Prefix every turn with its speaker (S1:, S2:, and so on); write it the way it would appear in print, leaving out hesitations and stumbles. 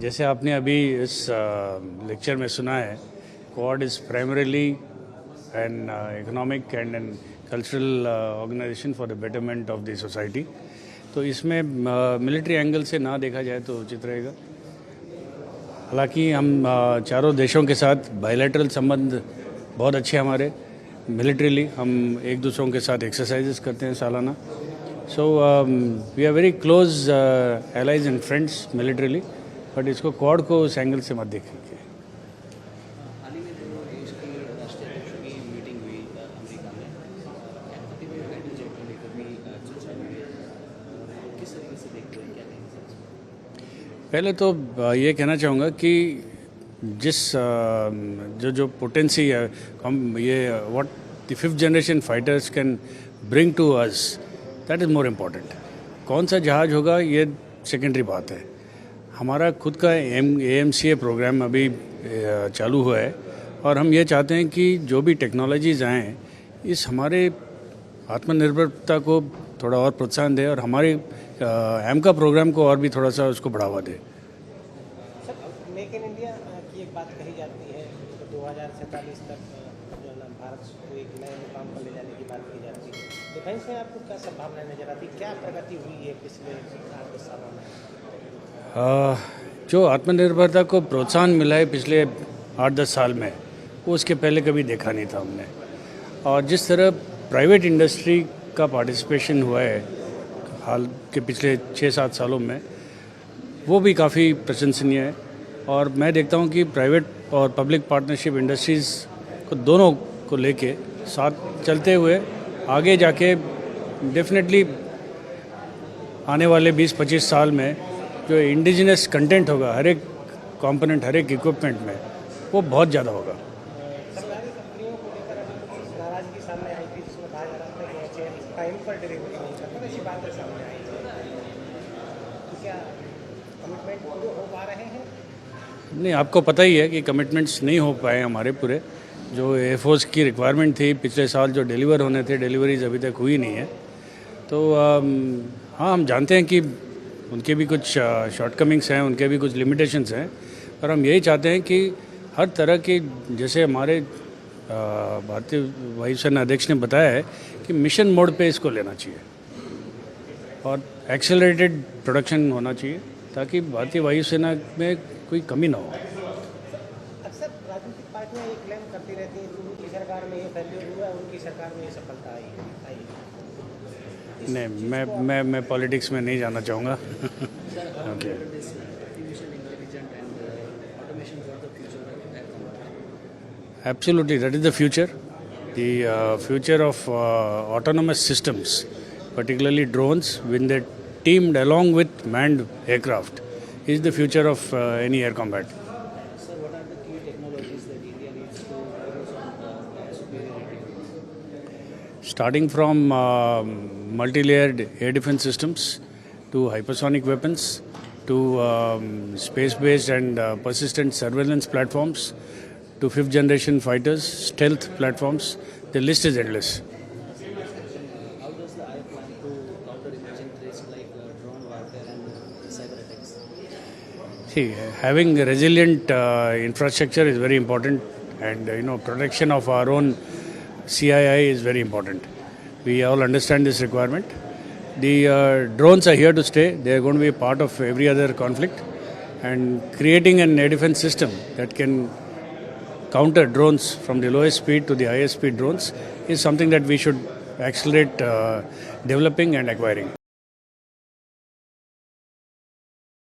S1: जैसे आपने अभी इस लेक्चर में सुना है, Quad is primarily an economic and an cultural organisation for the betterment of the society. तो इसमें मिलिट्री एंगल से ना देखा जाए तो उचित रहेगा। हालांकि हम चारों देशों के साथ बायलैटरल संबंध बहुत अच्छे हमारे। मिलिट्रीली हम एक दूसरों के साथ एक्सरसाइजेस करते हैं सालाना। So we are very close allies and friends militarily, but इसको क्वाड को उस एंगल से मत देखिए।
S2: हाल ही में जो देश की राष्ट्रीय अध्यक्षों की मीटिंग हुई अमेरिका में, हाइड्रोजन जेट को लेकर भी चर्चा हुई है। किस तरीके से देखते हैं, क्या कहेंगे?
S1: पहले तो ये कहना चाहूँगा कि जिस जो पोटेंसी है, हम ये what the fifth generation fighters can bring to us, that is more important. कौन सा जहाज़ होगा ये सेकेंडरी बात है। हमारा खुद का AMCA प्रोग्राम अभी चालू हुआ है और हम ये चाहते हैं कि जो भी टेक्नोलॉजीज़ आएँ इस हमारे आत्मनिर्भरता को थोड़ा और प्रोत्साहन दे और हमारे AMCA प्रोग्राम को और भी थोड़ा सा उसको बढ़ावा दे।
S3: सर, मेक इन इंडिया की एक बात कही जाती है, तो 2047 तक जो है ना भारत को एक नए मुकाम पर ले जाने की बात की जाती है। डिफेंस में आपको क्या संभावनाएं नजर आती, क्या प्रगति हुई है पिछले 8-10 सालों में?
S1: जो आत्मनिर्भरता को प्रोत्साहन मिला है पिछले 8-10 साल में, वो उसके पहले कभी देखा नहीं था हमने। और जिस तरह प्राइवेट इंडस्ट्री का पार्टिसिपेशन हुआ है हाल के पिछले 6-7 सालों में, वो भी काफ़ी प्रशंसनीय है। और मैं देखता हूँ कि प्राइवेट और पब्लिक पार्टनरशिप इंडस्ट्रीज़ को दोनों को लेके साथ चलते हुए आगे जाके डेफिनेटली आने वाले 20-25 साल में जो इंडिजिनस कंटेंट होगा हर एक कंपोनेंट, हर एक इक्विपमेंट में, वो बहुत ज़्यादा होगा।
S3: सरकारी कंपनियों को लेकर अभी कुछ नाराजगी सामने आई थी, जिसमें कहा जा रहा था कि एचएएल टाइम पर डिलीवरी नहीं करता, ऐसी बातें सामने आई थी। तो क्या कमिटमेंट पूरे हो पा रहे हैं?
S1: नहीं, आपको पता ही है कि कमिटमेंट्स नहीं हो पाए हमारे पूरे। जो एयरफोर्स की रिक्वायरमेंट थी पिछले साल, जो डिलीवर होने थे, डिलीवरीज अभी तक हुई नहीं है। तो हाँ, हम जानते हैं कि उनके भी कुछ शॉर्टकमिंग्स हैं, उनके भी कुछ लिमिटेशंस हैं, पर हम यही चाहते हैं कि हर तरह की, जैसे हमारे भारतीय वायुसेना अध्यक्ष ने बताया है कि मिशन मोड पे इसको लेना चाहिए और एक्सेलरेटेड प्रोडक्शन होना चाहिए ताकि भारतीय वायुसेना में कोई कमी ना हो।
S3: अक्सर राजनीतिक पार्टियां ये क्लेम करती रहती हैं कि उनकी सरकार में ये फेल्यूर हुआ, उनकी सरकार में ये सफलता आई।
S1: नहीं, मैं पॉलिटिक्स में नहीं जाना चाहूँगा। Okay. Absolutely, that is the future. The future of autonomous systems, particularly drones, when they're teamed along with manned aircraft, is the future of any air combat.
S2: Sir, what are the key technologies that India needs to focus on superiority?
S1: Starting from multi-layered air defense systems to hypersonic weapons to space-based and persistent surveillance platforms to fifth generation fighters, stealth platforms, the list is endless.
S2: How does the IAF plan to counter emerging threats like drone warfare and cyber attacks?
S1: See, having a resilient infrastructure is very important, and protection of our own CII is very important. We all understand this requirement. The drones are here to stay. They are going to be a part of every other conflict, and creating an air defense system that can counter drones from the lowest speed to the highest speed drones is something that we should accelerate developing and acquiring.